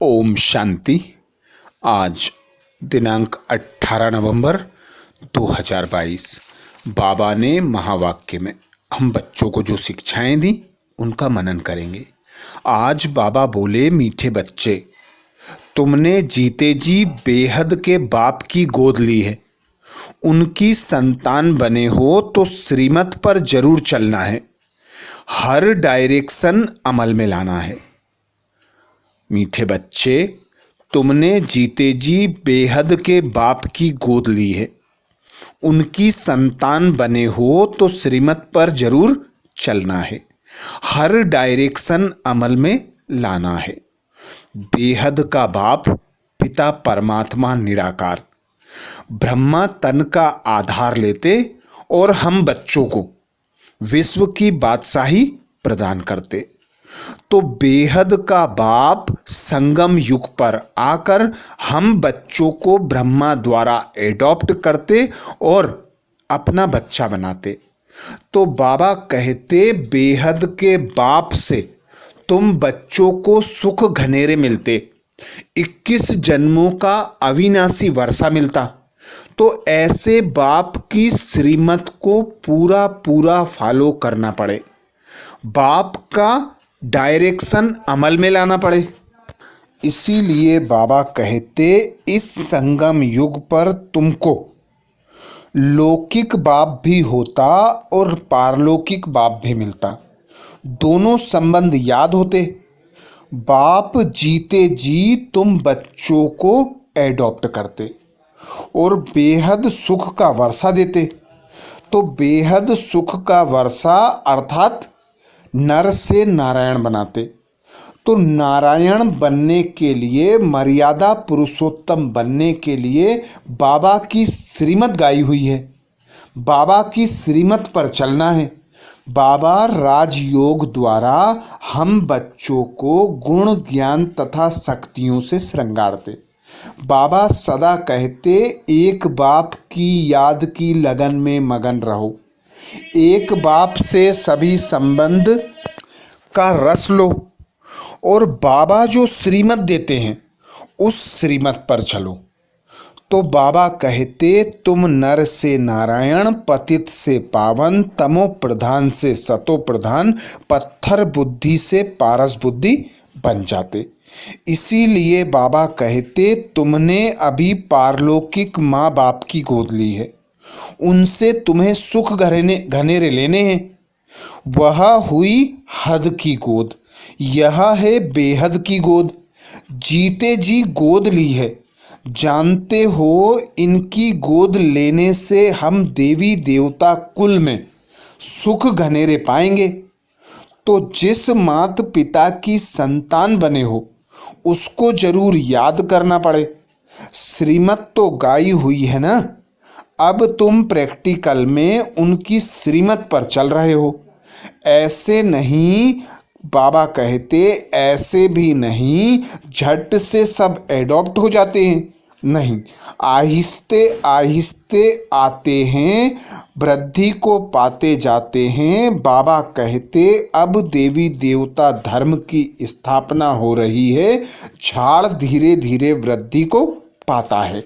ओम शांति। आज दिनांक 18 नवंबर 2022। बाबा ने महावाक्य में हम बच्चों को जो शिक्षाएं दी उनका मनन करेंगे। आज बाबा बोले, मीठे बच्चे, तुमने जीते जी बेहद के बाप की गोद ली है। उनकी संतान बने हो तो श्रीमत पर जरूर चलना है, हर डायरेक्शन अमल में लाना है। मीठे बच्चे, तुमने जीते जी बेहद के बाप की गोद ली है। उनकी संतान बने हो तो श्रीमत पर जरूर चलना है, हर डायरेक्शन अमल में लाना है। बेहद का बाप पिता परमात्मा निराकार ब्रह्मा तन का आधार लेते और हम बच्चों को विश्व की बादशाही प्रदान करते। तो बेहद का बाप संगम युग पर आकर हम बच्चों को ब्रह्मा द्वारा एडॉप्ट करते और अपना बच्चा बनाते। तो बाबा कहते, बेहद के बाप से तुम बच्चों को सुख घनेरे मिलते, 21 जन्मों का अविनाशी वर्षा मिलता। तो ऐसे बाप की श्रीमत को पूरा पूरा फॉलो करना पड़े, बाप का डायरेक्शन अमल में लाना पड़े। इसीलिए बाबा कहते, इस संगम युग पर तुमको लौकिक बाप भी होता और पारलौकिक बाप भी मिलता। दोनों संबंध याद होते। बाप जीते जी तुम बच्चों को एडॉप्ट करते और बेहद सुख का वर्षा देते। तो बेहद सुख का वर्षा अर्थात नर से नारायण बनाते। तो नारायण बनने के लिए, मर्यादा पुरुषोत्तम बनने के लिए बाबा की श्रीमत गाई हुई है। बाबा की श्रीमत पर चलना है। बाबा राजयोग द्वारा हम बच्चों को गुण ज्ञान तथा शक्तियों से श्रृंगारते। बाबा सदा कहते, एक बाप की याद की लगन में मगन रहो, एक बाप से सभी संबंध का रस लो और बाबा जो श्रीमत देते हैं उस श्रीमत पर चलो। तो बाबा कहते, तुम नर से नारायण, पतित से पावन, तमो प्रधान से सतो प्रधान, पत्थर बुद्धि से पारस बुद्धि बन जाते। इसीलिए बाबा कहते, तुमने अभी पारलौकिक माँ बाप की गोद ली है, उनसे तुम्हें सुख घनेरे लेने हैं। वह हुई हद की गोद, यह है बेहद की गोद। जीते जी गोद ली है। जानते हो, इनकी गोद लेने से हम देवी देवता कुल में सुख घनेरे पाएंगे। तो जिस माता पिता की संतान बने हो उसको जरूर याद करना पड़े। श्रीमत तो गाई हुई है ना, अब तुम प्रैक्टिकल में उनकी श्रीमत पर चल रहे हो। ऐसे नहीं, बाबा कहते, ऐसे भी नहीं झट से सब एडॉप्ट हो जाते हैं। नहीं, आहिस्ते आहिस्ते आते हैं, वृद्धि को पाते जाते हैं। बाबा कहते, अब देवी देवता धर्म की स्थापना हो रही है, झाड़ धीरे धीरे वृद्धि को पाता है।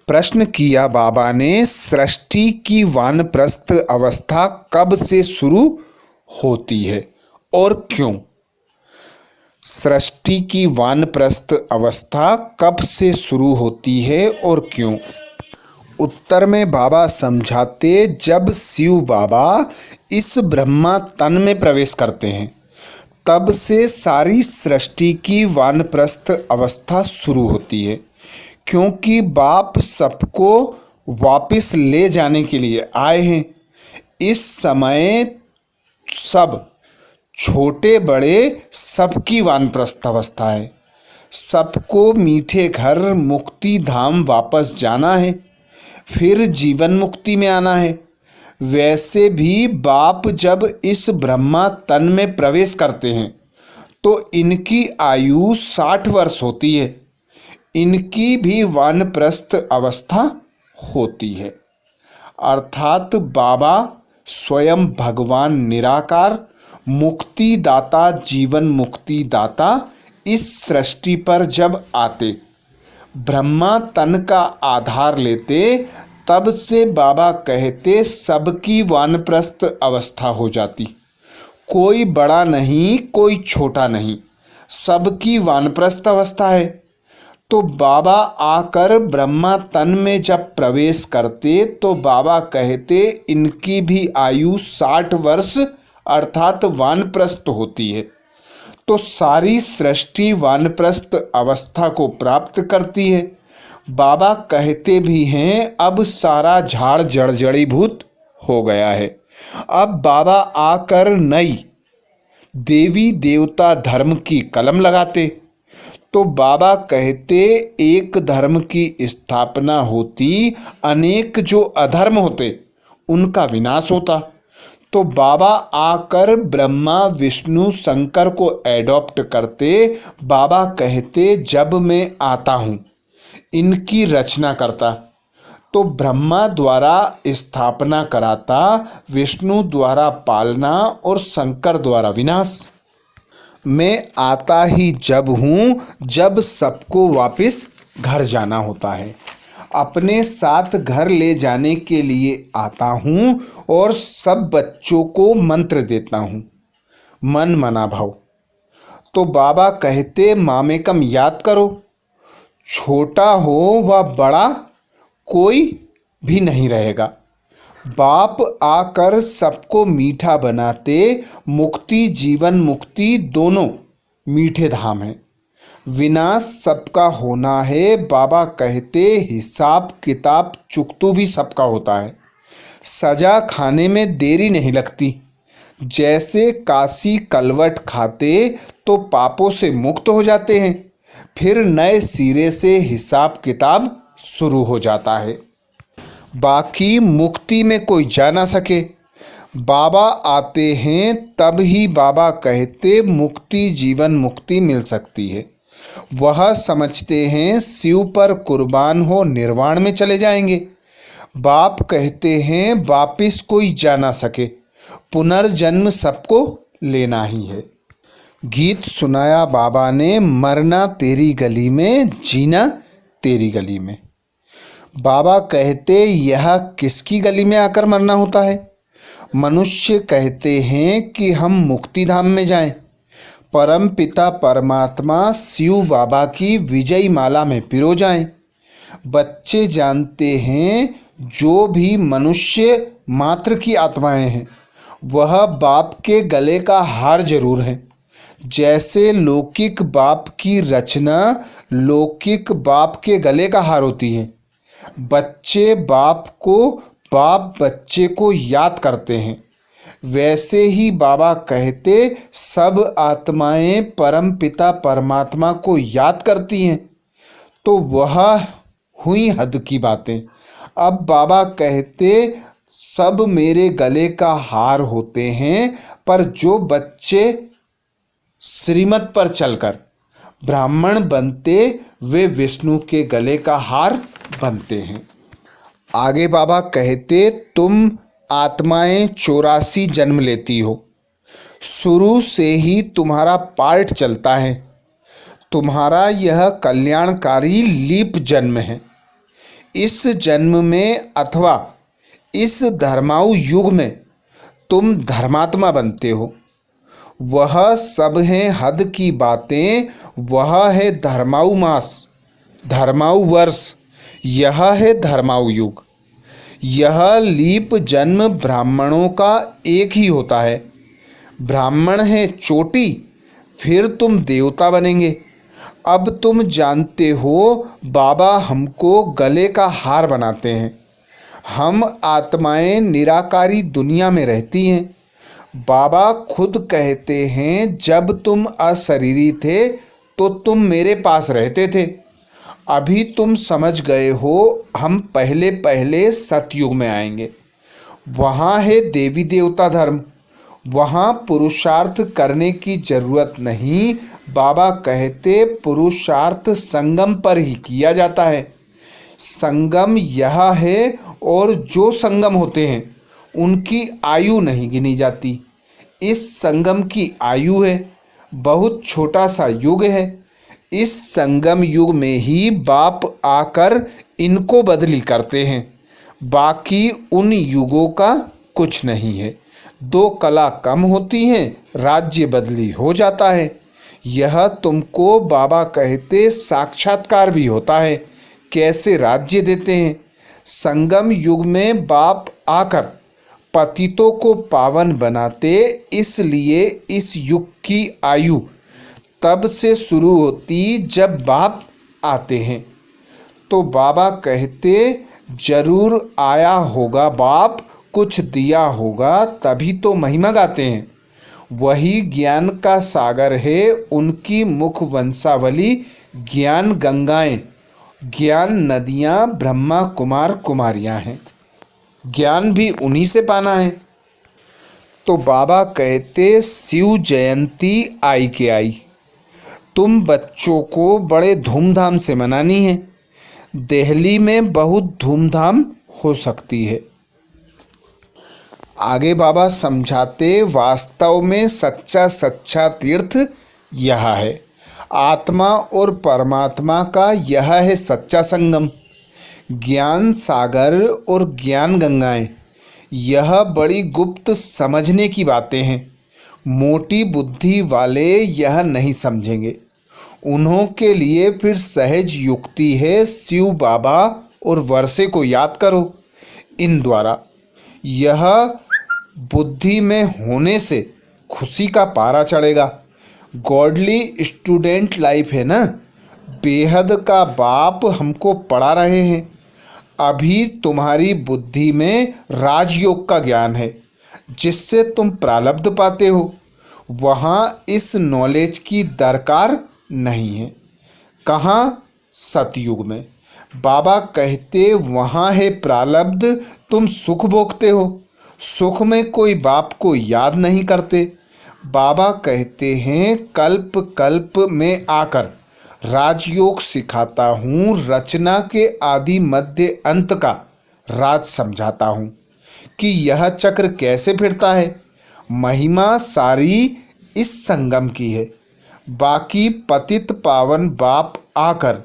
प्रश्न किया बाबा ने, सृष्टि की वानप्रस्थ अवस्था कब से शुरू होती है और क्यों? सृष्टि की वानप्रस्थ अवस्था कब से शुरू होती है और क्यों? उत्तर में बाबा समझाते, जब शिव बाबा इस ब्रह्मा तन में प्रवेश करते हैं तब से सारी सृष्टि की वानप्रस्थ अवस्था शुरू होती है। क्योंकि बाप सबको वापस ले जाने के लिए आए हैं। इस समय सब छोटे बड़े सबकी वानप्रस्थ अवस्था है। सबको मीठे घर मुक्ति धाम वापस जाना है, फिर जीवन मुक्ति में आना है। वैसे भी बाप जब इस ब्रह्मा तन में प्रवेश करते हैं तो इनकी आयु 60 वर्ष होती है। इनकी भी वानप्रस्थ अवस्था होती है। अर्थात बाबा स्वयं भगवान निराकार, मुक्ति दाता, जीवन मुक्ति दाता, इस सृष्टि पर जब आते, ब्रह्मा तन का आधार लेते, तब से बाबा कहते सबकी वानप्रस्थ अवस्था हो जाती। कोई बड़ा नहीं, कोई छोटा नहीं, सबकी वानप्रस्थ अवस्था है। तो बाबा आकर ब्रह्मा तन में जब प्रवेश करते तो बाबा कहते इनकी भी आयु 60 वर्ष अर्थात वानप्रस्थ होती है। तो सारी सृष्टि वानप्रस्थ अवस्था को प्राप्त करती है। बाबा कहते भी हैं अब सारा झाड़ जड़जड़ीभूत हो गया है। अब बाबा आकर नई देवी देवता धर्म की कलम लगाते। तो बाबा कहते एक धर्म की स्थापना होती, अनेक जो अधर्म होते उनका विनाश होता। तो बाबा आकर ब्रह्मा विष्णु शंकर को एडॉप्ट करते। बाबा कहते जब मैं आता हूँ इनकी रचना करता, तो ब्रह्मा द्वारा स्थापना कराता, विष्णु द्वारा पालना और शंकर द्वारा विनाश। मैं आता ही जब हूँ जब सबको वापस घर जाना होता है। अपने साथ घर ले जाने के लिए आता हूँ और सब बच्चों को मंत्र देता हूँ, मन मना भाव। तो बाबा कहते मामेकम याद करो, छोटा हो व बड़ा कोई भी नहीं रहेगा। बाप आकर सबको मीठा बनाते, मुक्ति जीवन मुक्ति दोनों मीठे धाम हैं। विनाश सबका होना है। बाबा कहते हिसाब किताब चुकतू भी सबका होता है। सजा खाने में देरी नहीं लगती। जैसे काशी कलवट खाते तो पापों से मुक्त हो जाते हैं, फिर नए सिरे से हिसाब किताब शुरू हो जाता है। बाकी मुक्ति में कोई जा ना सके। बाबा आते हैं तब ही बाबा कहते मुक्ति जीवन मुक्ति मिल सकती है। वह समझते हैं शिव पर कुर्बान हो निर्वाण में चले जाएंगे। बाप कहते हैं वापिस कोई जा ना सके, पुनर्जन्म सबको लेना ही है। गीत सुनाया बाबा ने, मरना तेरी गली में जीना तेरी गली में। बाबा कहते यह किसकी गली में आकर मरना होता है? मनुष्य कहते हैं कि हम मुक्ति धाम में जाएं। परम पिता परमात्मा शिव बाबा की विजयी माला में पिरो जाएं। बच्चे जानते हैं जो भी मनुष्य मात्र की आत्माएं हैं वह बाप के गले का हार जरूर है। जैसे लौकिक बाप की रचना लौकिक बाप के गले का हार होती है, बच्चे बाप को, बाप बच्चे को याद करते हैं। वैसे ही बाबा कहते सब आत्माएं परम पिता परमात्मा को याद करती हैं। तो वह हुई हद की बातें। अब बाबा कहते सब मेरे गले का हार होते हैं, पर जो बच्चे श्रीमत पर चलकर ब्राह्मण बनते वे विष्णु के गले का हार बनते हैं। आगे बाबा कहते तुम आत्माएं 84 जन्म लेती हो। शुरू से ही तुम्हारा पार्ट चलता है। तुम्हारा यह कल्याणकारी लीप जन्म है। इस जन्म में अथवा इस धर्माऊ युग में तुम धर्मात्मा बनते हो। वह सब हैं हद की बातें। वह है धर्माऊ मास, धर्माऊ वर्ष, यह है धर्माऊ युग। यह लीप जन्म ब्राह्मणों का एक ही होता है। ब्राह्मण है चोटी, फिर तुम देवता बनेंगे। अब तुम जानते हो बाबा हमको गले का हार बनाते हैं। हम आत्माएं निराकारी दुनिया में रहती हैं। बाबा खुद कहते हैं जब तुम अशरीरी थे तो तुम मेरे पास रहते थे। अभी तुम समझ गए हो हम पहले पहले सतयुग में आएंगे। वहाँ है देवी देवता धर्म, वहाँ पुरुषार्थ करने की जरूरत नहीं। बाबा कहते पुरुषार्थ संगम पर ही किया जाता है। संगम यह है और जो संगम होते हैं उनकी आयु नहीं गिनी जाती। इस संगम की आयु है। बहुत छोटा सा युग है। इस संगम युग में ही बाप आकर इनको बदली करते हैं। बाकी उन युगों का कुछ नहीं है। 2 कला कम होती हैं, राज्य बदली हो जाता है। यह तुमको बाबा कहते साक्षात्कार भी होता है। कैसे राज्य देते हैं। संगम युग में बाप आकर पतितों को पावन बनाते, इसलिए इस युग की आयु तब से शुरू होती जब बाप आते हैं। तो बाबा कहते जरूर आया होगा बाप, कुछ दिया होगा, तभी तो महिमा गाते हैं। वही ज्ञान का सागर है, उनकी मुख वंशावली ज्ञान गंगाएं, ज्ञान नदियाँ ब्रह्मा कुमार कुमारियाँ हैं। ज्ञान भी उन्हीं से पाना है। तो बाबा कहते शिव जयंती आई के आई, तुम बच्चों को बड़े धूमधाम से मनानी है। दिल्ली में बहुत धूमधाम हो सकती है। आगे बाबा समझाते वास्तव में सच्चा तीर्थ यह है। आत्मा और परमात्मा का यह है सच्चा संगम। ज्ञान सागर और ज्ञान गंगाएं, यह बड़ी गुप्त समझने की बातें हैं। मोटी बुद्धि वाले यह नहीं समझेंगे। उन्हों के लिए फिर सहज युक्ति है, शिव बाबा और वर्षे को याद करो। इन द्वारा यह बुद्धि में होने से खुशी का पारा चढ़ेगा। गॉडली स्टूडेंट लाइफ है ना। बेहद का बाप हमको पढ़ा रहे हैं। अभी तुम्हारी बुद्धि में राजयोग का ज्ञान है, जिससे तुम प्रारब्ध पाते हो। वहाँ इस नॉलेज की दरकार नहीं है। कहाँ? सतयुग में। बाबा कहते वहाँ है प्रारब्ध, तुम सुख भोगते हो। सुख में कोई बाप को याद नहीं करते। बाबा कहते हैं कल्प कल्प में आकर राजयोग सिखाता हूँ, रचना के आदि मध्य अंत का राज समझाता हूँ कि यह चक्र कैसे फिरता है। महिमा सारी इस संगम की है। बाकी पतित पावन बाप आकर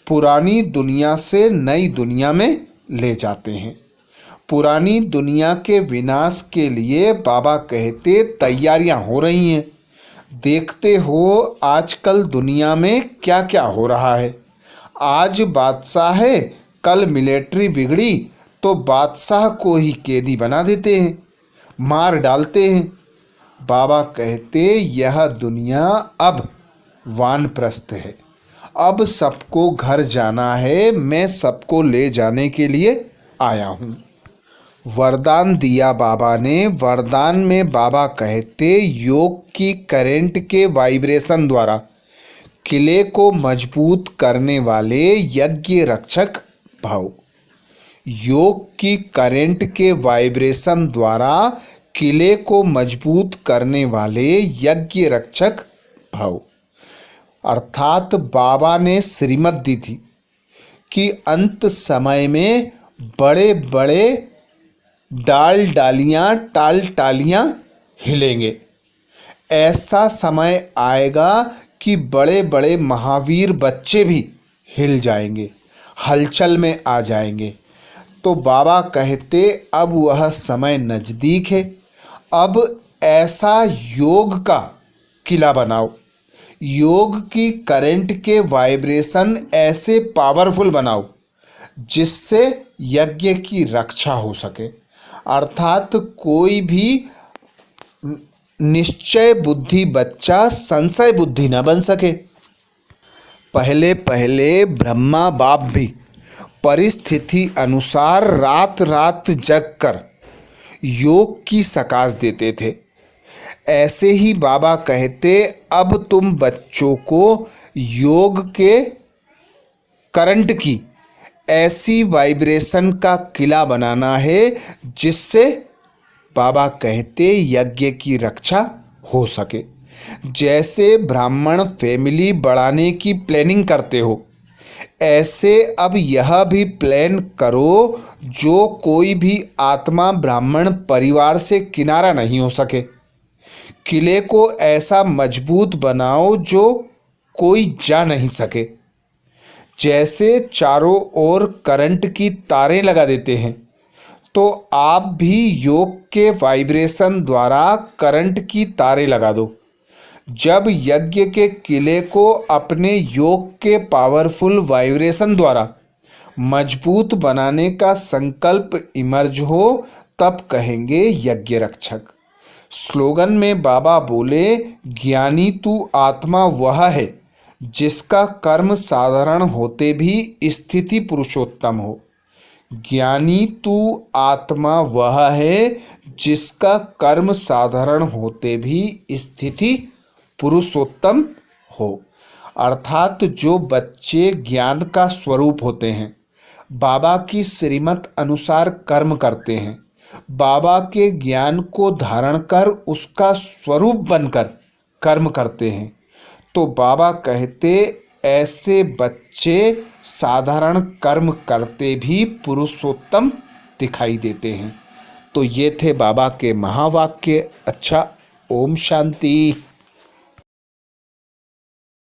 पुरानी दुनिया से नई दुनिया में ले जाते हैं। पुरानी दुनिया के विनाश के लिए बाबा कहते तैयारियां हो रही हैं। देखते हो आजकल दुनिया में क्या क्या हो रहा है। आज बादशाह है, कल मिलिट्री बिगड़ी तो बादशाह को ही कैदी बना देते हैं, मार डालते हैं। बाबा कहते यह दुनिया अब वानप्रस्थ है। अब सबको घर जाना है। मैं सबको ले जाने के लिए आया हूँ। वरदान दिया बाबा ने। वरदान में बाबा कहते योग की करंट के वाइब्रेशन द्वारा किले को मजबूत करने वाले यज्ञ रक्षक भव। योग की करंट के वाइब्रेशन द्वारा किले को मजबूत करने वाले यज्ञ रक्षक भव। अर्थात बाबा ने श्रीमत दी थी कि अंत समय में बड़े बड़े डाल डालियाँ टाल टालियाँ हिलेंगे। ऐसा समय आएगा कि बड़े बड़े महावीर बच्चे भी हिल जाएंगे, हलचल में आ जाएंगे। तो बाबा कहते अब वह समय नज़दीक है। अब ऐसा योग का किला बनाओ। योग की करंट के वाइब्रेशन ऐसे पावरफुल बनाओ जिससे यज्ञ की रक्षा हो सके। अर्थात कोई भी निश्चय बुद्धि बच्चा संशय बुद्धि न बन सके। पहले पहले ब्रह्मा बाप भी परिस्थिति अनुसार रात रात जग कर योग की सकाश देते थे। ऐसे ही बाबा कहते अब तुम बच्चों को योग के करंट की ऐसी वाइब्रेशन का किला बनाना है जिससे बाबा कहते यज्ञ की रक्षा हो सके। जैसे ब्राह्मण फैमिली बढ़ाने की प्लानिंग करते हो, ऐसे अब यह भी प्लान करो जो कोई भी आत्मा ब्राह्मण परिवार से किनारा नहीं हो सके। किले को ऐसा मजबूत बनाओ जो कोई जा नहीं सके। जैसे चारों ओर करंट की तारें लगा देते हैं, तो आप भी योग के वाइब्रेशन द्वारा करंट की तारें लगा दो। जब यज्ञ के किले को अपने योग के पावरफुल वाइब्रेशन द्वारा मजबूत बनाने का संकल्प इमर्ज हो, तब कहेंगे यज्ञ रक्षक। स्लोगन में बाबा बोले, ज्ञानी तू आत्मा वह है जिसका कर्म साधारण होते भी स्थिति पुरुषोत्तम हो। ज्ञानी तू आत्मा वह है जिसका कर्म साधारण होते भी स्थिति पुरुषोत्तम हो। अर्थात जो बच्चे ज्ञान का स्वरूप होते हैं, बाबा की श्रीमत अनुसार कर्म करते हैं, बाबा के ज्ञान को धारण कर उसका स्वरूप बनकर कर्म करते हैं, तो बाबा कहते ऐसे बच्चे साधारण कर्म करते भी पुरुषोत्तम दिखाई देते हैं। तो ये थे बाबा के महावाक्य। अच्छा, ओम शांति।